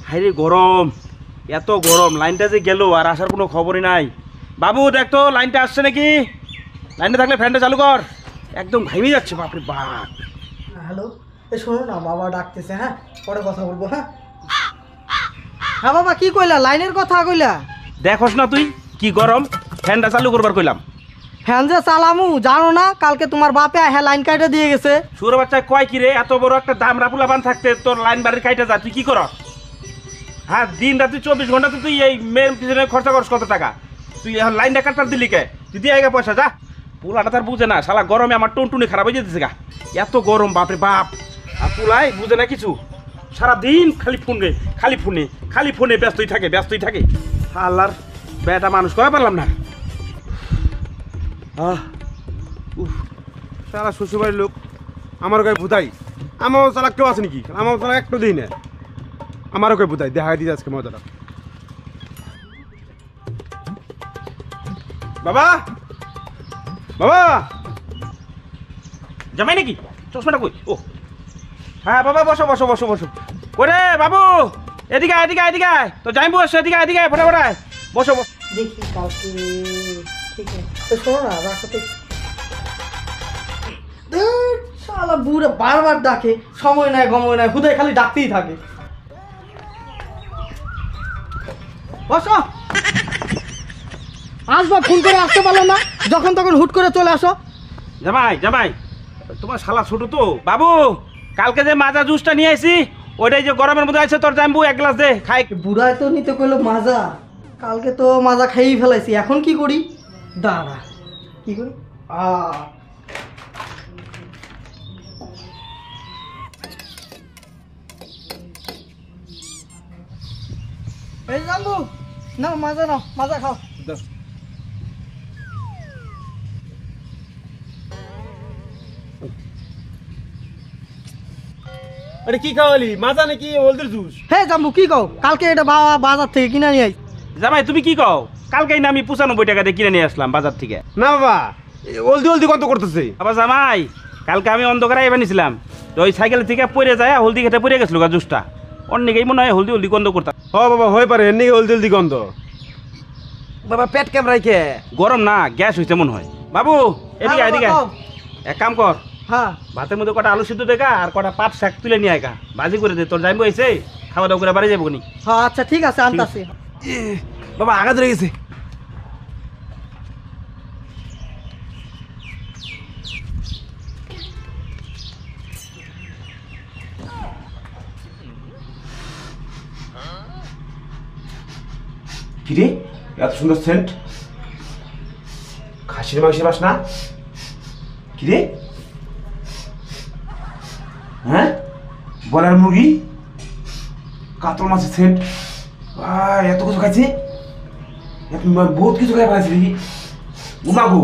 হাইরে গরম, এত গরম, লাইনটা যে গেল আর আসার কোনো খবরই নাই। বাবু দেখ তো লাইনটা আসছে নাকি? লাইনটা থাকলে ফ্যানটা চালু কর, একদম ঘামিয়ে যাচ্ছে বাপরে বাপ। হ্যালো, এই শোনো না, বাবা ডাকতেছে, হ্যাঁ পরে কথা বলবো। হ্যাঁ হ্যাঁ বাবা, কি কইলা? লাইনের কথা কইলা? দেখোস না তুই কি গরম, ফ্যানটা চালু করবার কইলাম। ফ্যান যে চালামু জানো না, কালকে তোমার বাপে হ্যাঁ লাইন কাইটা দিয়ে গেছে। সুর বাচ্চা কয় কি রে, এত বড় একটা দাম রাপুলা বান থাকতে তোর লাইন বাড়ির কাইটা যা, তুই কি কর? হ্যাঁ দিন রাত্রি 24 ঘন্টা তুই এই মেয়ের পিছনে খরচা করস কত টাকা? তুই এখন লাইনটা কাটবার দিলি কে? তুই দিয়ে আগে পয়সা যা। পোলাটা তার বুঝে না, শালা গরমে আমার টুনটুনি খারাপ হয়ে যেতেছে গা, এত গরম বাপরে বাপ। আর পোলাই বুঝে না কিছু, সারাদিন খালি ফোনে খালি ফোনে খালি ফোনে ব্যস্তই থাকে ব্যস্তই থাকে। আল্লাহর বেটা মানুষ করা পারলাম না। সারা শ্বশুরবাড়ির লোক আমার গায়ে ভুতাই, আমার চালা কেউ আছে নাকি? আমার চালা একটু দিই না, আমারও গায়ে ভুতাই দেখা দিই আজকে মজাটা। বাবা বাবা, জামাই নাকি? চশমাটা কই? ও হ্যাঁ বাবা, বসো বসো বসো বসো। ওরে বাবু, এদিকে এদিকে এদিকে, তো যাই বস, এদিকে এদিকে ফটাফট বসো বসো। দেখি কালকে, ঠিক আছে শোনো না, রাখাতে শালা বুড়ে বারবার ডাকে, সময় নাই গময় নাই, হুদায় খালি ডাকতেই থাকে। বসো। আসবা, ফোন করে আসতে পারলো না, যখন তখন হুট করে চলে আসো। জামাই জামাই, তোমার শালা ছোট তো। বাবু কালকে যে মাজা জুসটা নিয়ে আসি, ওইটাই যে গরমের মধ্যে আছে, তোর জাম্বু এক গ্লাস দে খাই। বুড়ায় তো নিতে কইলো মাজা, কালকে তো মাজা খেয়েই ফেলাইছি, এখন কি করি? দাঁড়া, কি করি? এই জাম্বু, নাও মাজা, নাও মাজা খাও। আরে কি খাওয়ালি, মাজা নাকি হলদের জুস? হে জাম্বু, কি কও? কালকে এটা বাবা বাজার থেকে কিনে নিয়ে আই। জামাই তুমি কি কও? কালকেই না আমি 95 টাকা দিয়ে কিনে নিয়ে আসলাম বাজার থেকে। না বাবা, হলদি হলদি গন্ধ করতেছে। আবার জামাই কালকে আমি অন্ধকারে বানিয়েছিলাম, তো ওই সাইকেল থেকে পড়ে যায় হলদি খেতে পড়ে গেছিল গা জুসটা, অনেকেই মনে হয় হলদি হলদি গন্ধ করতাম। হ বাবা, হয়ে পারে এমনি হলদি হলদি গন্ধ। বাবা পেট কেমন কে? গরম না, গ্যাস হয়েছে মনে হয়। বাবু এদিকে এদিকে, এক কাম কর, হ্যাঁ ভাতের মধ্যে কটা আলু সিদ্ধ দেখা আর কটা পাট শাক তুলে নিয়ে আয়, ভাজি করে দে, তোর যাইবো এসে খাওয়া দাওয়া করে বাড়ি যাবো নি। হ্যাঁ আচ্ছা ঠিক আছে, আনতাছি। বাবা আঘাত ধরে গেছে। কিরে এত সুন্দর সেন্ট, খাসির মাংসের বাস না? কিরে হ্যাঁ, বলার মুরগি, কাতল মাছের সেন্ট, এত কিছু খাইছে, বহুত কিছু খাই ফেলাইছে দেখি। উমাগো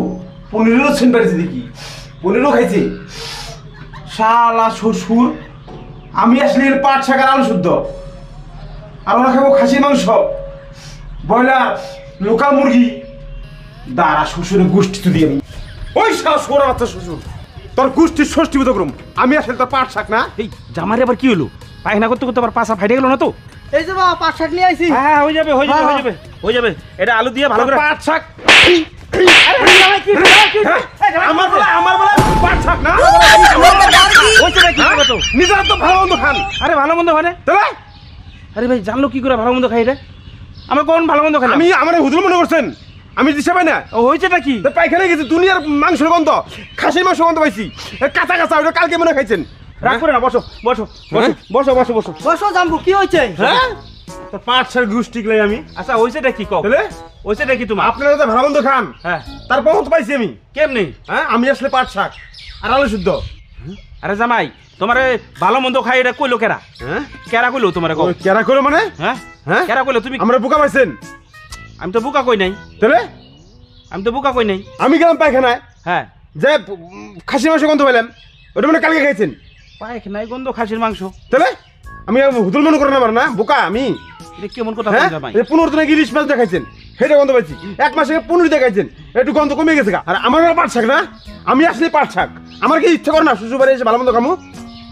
পনিরেরও সেন্ট বাড়িছে দেখি, পনিরও খাইছে। শালা শ্বশুর, আমি আসলে পাট শাক আর আলু শুদ্ধ, আর ওরা খাবো খাসির মাংস, ব্রয়লার, লোকাল মুরগি। দাঁড়া শ্বশুরের গোষ্ঠী তো দিয়ে আমি, ওই শালা সোরা বাচ্চা শ্বশুর, তোর গোষ্ঠীর ষষ্ঠী বিধক্রম, আমি আসলে তোর পাট শাক না। এই জামারে আবার কি হলো? পায়খানা করতে করতে আবার পাশা ফাইটে গেল না তো? এই যে বাবা পাট শাক নিয়ে আইছি। হ্যাঁ হয়ে যাবে হয়ে যাবে হয়ে যাবে হয়ে যাবে, এটা আলু দিয়ে ভালো করে পাট শাক। আমার পাট শাক না, নিজের তো ভালো মন্দ খান। আরে ভালো মন্দ হয় না, তাহলে আরে ভাই জানলো কি করে ভালো মন্দ খাই রে? আমার কোন ভালো মন্দ খাই? আমি আমার হুজুর মনে করছেন আমি দিশা পাই না? ও হয়েছেটা কি? পাইখানে গেছি, দুনিয়ার মাংসের গন্ধ, খাসির মাংস গন্ধ পাইছি, কাঁচা কাঁচা, ওটা কালকে মনে খাইছেন। রাগ করে না, বসো বসো বসো বসো বসো বসো বসো জাম্বু, কি হয়েছে? হ্যাঁ তোর পাট শাক গোষ্ঠী গেলাই আমি। আচ্ছা হয়েছেটা কি কও? তাহলে হয়েছেটা কি তোমার? আপনারা তো ভালো মন্দ খান, হ্যাঁ তারপর তো পাইছি আমি। কেমনি? হ্যাঁ আমি আসলে পাট শাক আর আলু শুদ্ধ। আরে জামাই তোমার ভালো মন্দ খাই এটা কইলো কেরা? হ্যাঁ কেরা কইলো তোমার? কেরা করে মানে? হ্যাঁ হ্যাঁ কেরা কইলো? তুমি আমরা বোকা পাইছেন? আমি তো বোকা কই নাই। তাহলে আমি তো বোকা কই নাই। আমি গেলাম পায়খানায়, হ্যাঁ যে খাসির মাংস গন্ধ পাইলাম, ওটা মানে কালকে খাইছেন। পায়খানায় গন্ধ খাসির মাংস? তাহলে আমি হুদুল মনে করেন আমার না, বোকা আমি। এটা কেমন কথা হ্যাঁ জামাই? 15 দিন আগে ইলিশ মাছ দেখাইছেন, সেটা গন্ধ পাইছি। 1 মাস আগে 15 দেখাইছেন, একটু গন্ধ কমে গেছে গা। আর আমার পাট শাক না, আমি আসলে পাট শাক, আমার কি ইচ্ছা করে না শ্বশুর বাড়ি এসে ভালো মন্দ খামু?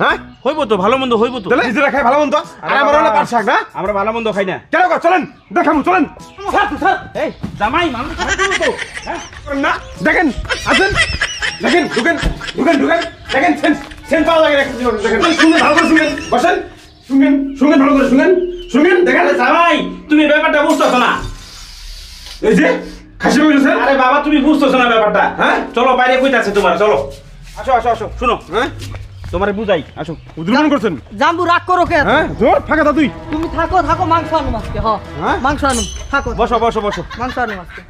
হ্যাঁ হইব তো, ভালো মন্দ হইব তো। তাহলে নিজেরা খাই ভালো মন্দ আর আমার হলো পাট শাক না আমরা ভালো মন্দ খাই না। কেন কর চলেন দেখাবো চলেন স্যার স্যার এই জামাই মানুষ খারাপ করবো তো, হ্যাঁ? না দেখেন আসেন দেখেন ঢুকেন ঢুকেন ঢুকেন দেখেন সেন সেন পাওয়া লাগে দেখেন শুনুন ভালো করে শুনেন বসেন শুনেন শুনেন ভালো করে শুনেন শুনেন দেখেন আরে জামাই তুমি ব্যাপারটা বুঝতেছো না। এই যে খাসি মাংস স্যার আরে বাবা তুমি বুঝতেছো না ব্যাপারটা। হ্যাঁ? চলো বাইরে কইতাছে তোমার, চলো আসো আসো আসো, শুনো হ্যাঁ তোমারে বুঝাই, আসো। উদ্বোধন করছেন জাম্বু রাগ করো কে? হ্যাঁ জোর ফাঁকা দা তুই তুমি থাকো থাকো, মাংস আনুম আজকে। হ্যাঁ? মাংস আনুম, থাকো। বসো বসো বসো। মাংস আনুম আজকে।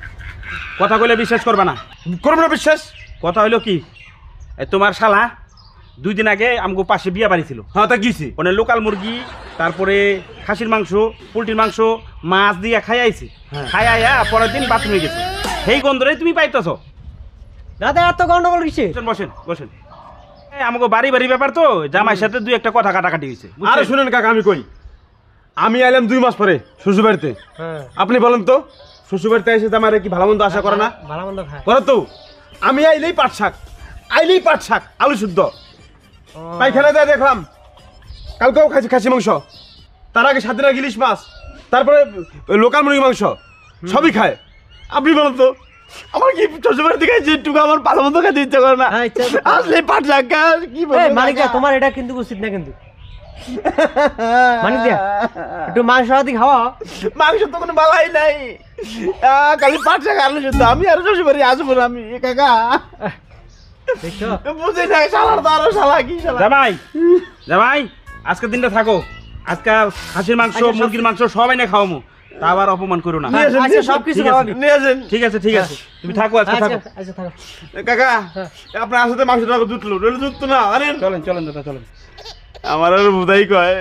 কথা কইলে বিশ্বাস করবা না। করবো না বিশ্বাস কথা হইলো কি, এই তোমার শালা 2 দিন আগে আমগো পাশে বিয়া বাড়ি ছিল। হ্যাঁ তা গিয়েছি ওখানে লোকাল মুরগি, তারপরে খাসির মাংস, পোলট্রির মাংস, মাছ দিয়া খাইয়াইছে। হ্যাঁ। খাইয়া পরের দিন বাথরুমে গেছে। সেই গন্ধরে তুমি পাইতেছো। দাদা এত গন্ডগোল কিসে? বসেন বসেন বসেন। এই আমাকে বাড়ি বাড়ি ব্যাপার তো, জামাইয়ের সাথে 2-1টা কথা কাটাকাটি হয়েছে। আরে শুনেন কাকা আমি কই আমি আইলাম 2 মাস পরে শ্বশুর বাড়িতে হ্যাঁ, আপনি বলেন তো শ্বশুর বাড়িতে এসে তো আমার কি ভালো মন্দ আশা করে না ভালো মন্দ খায়। করে তো আমি আইলেই পাট শাক আলু শুদ্ধ পাইখানা যায় দেখলাম কালকেও খাইছি খাসি মাংস তার আগে 7 দিন আগে ইলিশ মাছ তারপরে লোকাল মুরগি মাংস সবই খায় আপনি বলেন তো আমার কি শ্বশুর বাড়িতে খাইছি একটু আমার ভালো মন্দ খাইতে ইচ্ছা করে না হ্যাঁ, ইচ্ছা করে। আসলে পাট শাক কি বলবো মানিক দা, তোমার এটা কিন্তু উচিত না কিন্তু। মানিক দা, একটু মাংস আদি খাওয়া। মাংস তো কোনো বালাই নাই খালি পাট শাক আলু শুদ্ধ আমি আর শ্বশুর বাড়ি আসবো না আমি কাকা দেখছো? বুঝে না শালার তো আরো শালা কি শালা জামাই জামাই আজকের দিনটা থাকো। আজকে খাসির মাংস, আচ্ছা, মুরগির মাংস সবাই না খাওয়ামু, তা আবার অপমান করো না। নিয়ে আসেন, আচ্ছা, নিয়ে আসেন, সবকিছু ঠিক আছে, খাওয়াবি। নিয়ে আসেন ঠিক আছে ঠিক আছে, তুমি থাকো আজকে আচ্ছা থাকো। আচ্ছা, থাকো। কাকা হ্যাঁ। আপনার সাথে মাংসটা জুটলো জুটতো না আরে চলেন চলেন দাদা চলেন। আমার আর বুধাই কয়